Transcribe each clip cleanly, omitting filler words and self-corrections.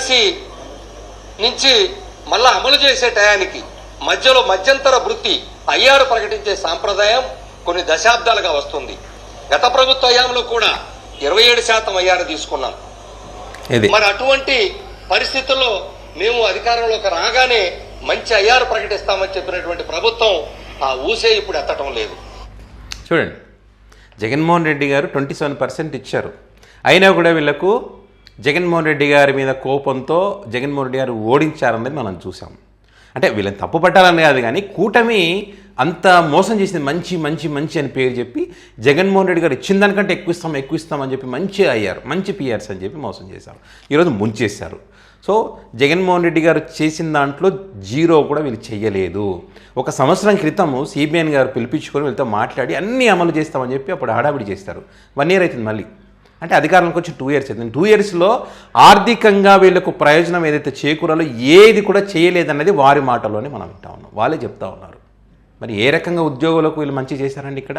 PRC నుంచి మళ్ళా అమలు చేసే టయానికి మధ్యలో మధ్యంతర వృత్తి ఐఆర్ ప్రకటించే సాంప్రదాయం కొన్ని దశాబ్దాలుగా వస్తుంది. గత ప్రభుత్వ హయాంలో కూడా 27% ఐఆర్ తీసుకున్నాం. మరి అటువంటి పరిస్థితుల్లో మేము అధికారంలోకి రాగానే మంచి ఐఆర్ ప్రకటిస్తామని చెప్పినటువంటి ప్రభుత్వం ఆ ఊసే ఇప్పుడు ఎత్తటం లేదు. చూడండి, జగన్మోహన్ రెడ్డి గారు 27% ఇచ్చారు. అయినా కూడా వీళ్లకు జగన్మోహన్ రెడ్డి గారి మీద కోపంతో జగన్మోహన్ రెడ్డి గారు ఓడించారన్నది మనం చూసాం. అంటే వీళ్ళని తప్పు పట్టాలని కాదు, కానీ కూటమి అంత మోసం చేసింది. మంచి మంచి మంచి అని పేరు చెప్పి జగన్మోహన్ రెడ్డి గారు ఇచ్చిన దానికంటే ఎక్కువ ఇస్తామని చెప్పి మంచి అయ్యారు, మంచి పిఆర్స్ అని చెప్పి మోసం చేశారు. ఈరోజు ముంచేశారు. సో జగన్మోహన్ రెడ్డి గారు చేసిన దాంట్లో జీరో కూడా వీళ్ళు చెయ్యలేదు. ఒక సంవత్సరం క్రితము సిబిఎన్ గారు పిలిపించుకొని వీళ్ళతో మాట్లాడి అన్నీ అమలు చేస్తామని చెప్పి అప్పుడు హడావిడి చేస్తారు. 1 year అవుతుంది మళ్ళీ. అంటే అధికారంలోకి వచ్చి 2 years అవుతుంది. 2 yearsలో ఆర్థికంగా వీళ్ళకు ప్రయోజనం ఏదైతే చేకూరాలో ఏది కూడా చేయలేదన్నది వారి మాటలోనే మనం వింటా ఉన్నాం. వాళ్ళే చెప్తా ఉన్నారు. మరి ఏ రకంగా ఉద్యోగులకు వీళ్ళు మంచి చేశారండి? ఇక్కడ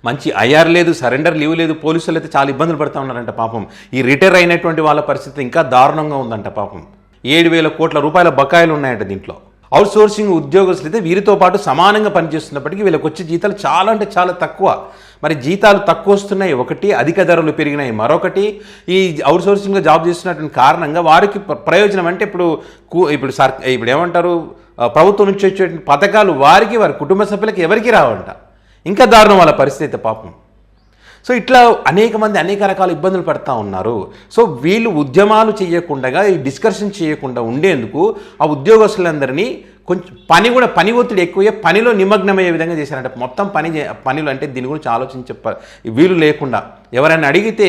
మంచి ఐఆర్ లేదు, సరెండర్ లీవ్ లేదు. పోలీసులు అయితే చాలా ఇబ్బందులు పడుతూ ఉన్నారంట పాపం. ఈ రిటైర్ అయినటువంటి వాళ్ళ పరిస్థితి ఇంకా దారుణంగా ఉందంట పాపం. 7,000 కోట్ల రూపాయల బకాయిలు ఉన్నాయంట దీంట్లో. అవుట్ సోర్సింగ్ ఉద్యోగస్తులు అయితే వీరితో పాటు సమానంగా పనిచేస్తున్నప్పటికీ వీళ్ళకి వచ్చే జీతాలు చాలా అంటే చాలా తక్కువ. మరి జీతాలు తక్కువ వస్తున్నాయి ఒకటి, అధిక ధరలు పెరిగినాయి మరొకటి. ఈ అవుట్ సోర్సింగ్లో జాబ్ చేస్తున్నటువంటి కారణంగా వారికి ప్రయోజనం అంటే ఇప్పుడు ఏమంటారు, ప్రభుత్వం నుంచి వచ్చే పథకాలు వారికి వారి కుటుంబ సభ్యులకి ఎవరికి రావంట. ఇంకా దారుణం వాళ్ళ పరిస్థితి పాపం. సో ఇట్లా అనేక మంది అనేక రకాల ఇబ్బందులు పడుతూ ఉన్నారు. సో వీళ్ళు ఉద్యమాలు చేయకుండా, ఈ డిస్కషన్ చేయకుండా ఉండేందుకు ఆ ఉద్యోగస్తులందరినీ కొంచెం పని ఒత్తిడి ఎక్కువయ్యే పనిలో నిమగ్నమయ్యే విధంగా చేశారంట. మొత్తం పనిలో అంటే దీని గురించి ఆలోచించే వీలు లేకుండా ఎవరైనా అడిగితే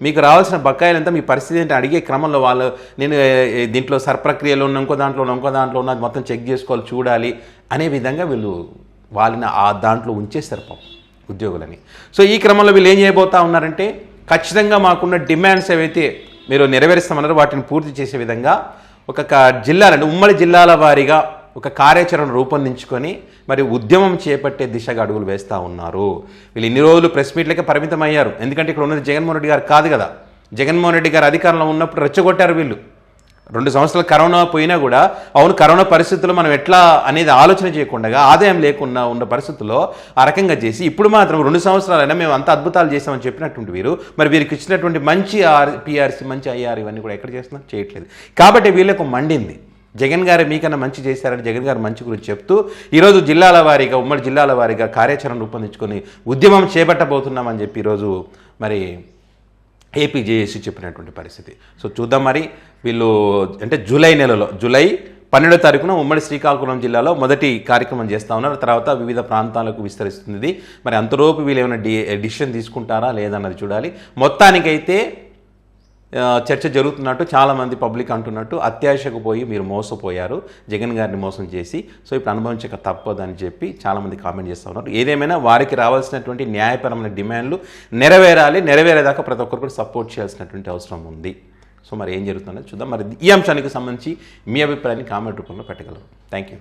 మీకు రావాల్సిన బకాయిలంతా మీ పరిస్థితి ఏంటి అడిగే క్రమంలో వాళ్ళు నేను దీంట్లో సర్ప్రక్రియలో ఉన్న ఇంకో దాంట్లో ఉన్నది మొత్తం చెక్ చేసుకోవాలి, చూడాలి అనే విధంగా వీళ్ళు వాళ్ళని ఆ దాంట్లో ఉంచేస్తారు పాపం ఉద్యోగులని. సో ఈ క్రమంలో వీళ్ళు ఏం చేయబోతా ఉన్నారంటే ఖచ్చితంగా మాకున్న డిమాండ్స్ ఏవైతే మీరు నెరవేరుస్తామన్నారో వాటిని పూర్తి చేసే విధంగా ఒక జిల్లాలంటే ఉమ్మడి జిల్లాల వారీగా ఒక కార్యాచరణ రూపొందించుకొని మరి ఉద్యమం చేపట్టే దిశగా అడుగులు వేస్తూ ఉన్నారు. వీళ్ళు ఇన్ని రోజులు ప్రెస్ మీట్లకే పరిమితం అయ్యారు. ఎందుకంటే ఇక్కడ ఉన్నది జగన్మోహన్ రెడ్డి గారు కాదు కదా. జగన్మోహన్ రెడ్డి గారు అధికారంలో ఉన్నప్పుడు రెచ్చగొట్టారు వీళ్ళు. 2 సంవత్సరాలు కరోనా పోయినా కూడా అవును కరోనా పరిస్థితుల్లో మనం ఎట్లా అనేది ఆలోచన చేయకుండా ఆదాయం లేకుండా ఉన్న పరిస్థితుల్లో ఆ రకంగా చేసి ఇప్పుడు మాత్రం 2 సంవత్సరాలైనా మేము అంత అద్భుతాలు చేస్తామని చెప్పినటువంటి వీరు మరి వీరికి ఇచ్చినటువంటి మంచి పిఆర్సీ మంచి ఐఆర్ ఇవన్నీ కూడా ఎక్కడ చేస్తున్నారు, చేయట్లేదు. కాబట్టి వీళ్ళకు మండింది. జగన్ గారు మీకన్నా మంచి చేశారని జగన్ గారు మంచి గురించి చెప్తూ ఈరోజు జిల్లాల వారీగా ఉమ్మడి జిల్లాల వారీగా కార్యాచరణ రూపొందించుకొని ఉద్యమం చేపట్టబోతున్నామని చెప్పి ఈరోజు మరి ఏపీ జేఏసీ చెప్పినటువంటి పరిస్థితి. సో చూద్దాం మరి వీళ్ళు అంటే జూలై 12వ తారీఖున ఉమ్మడి శ్రీకాకుళం జిల్లాలో మొదటి కార్యక్రమం చేస్తూ ఉన్నారు. తర్వాత వివిధ ప్రాంతాలకు విస్తరిస్తుంది. మరి అంతలోపు వీళ్ళు ఏమైనా డిసిషన్ తీసుకుంటారా లేదన్నది చూడాలి. మొత్తానికైతే చర్చ జరుగుతున్నట్టు చాలామంది పబ్లిక్ అంటున్నట్టు అత్యాశకు పోయి మీరు మోసపోయారు జగన్ గారిని మోసం చేసి, సో ఇప్పుడు అనుభవించక తప్పదని చెప్పి చాలామంది కామెంట్ చేస్తూ ఉన్నారు. ఏదేమైనా వారికి రావాల్సినటువంటి న్యాయపరమైన డిమాండ్లు నెరవేరేదాకా ప్రతి ఒక్కరు కూడా సపోర్ట్ చేయాల్సినటువంటి అవసరం ఉంది. సో మరి ఏం జరుగుతుందో చూద్దాం. మరి ఈ అంశానికి సంబంధించి మీ అభిప్రాయాన్ని కామెంట్ రూపంలో పెట్టగలరు. Thank you.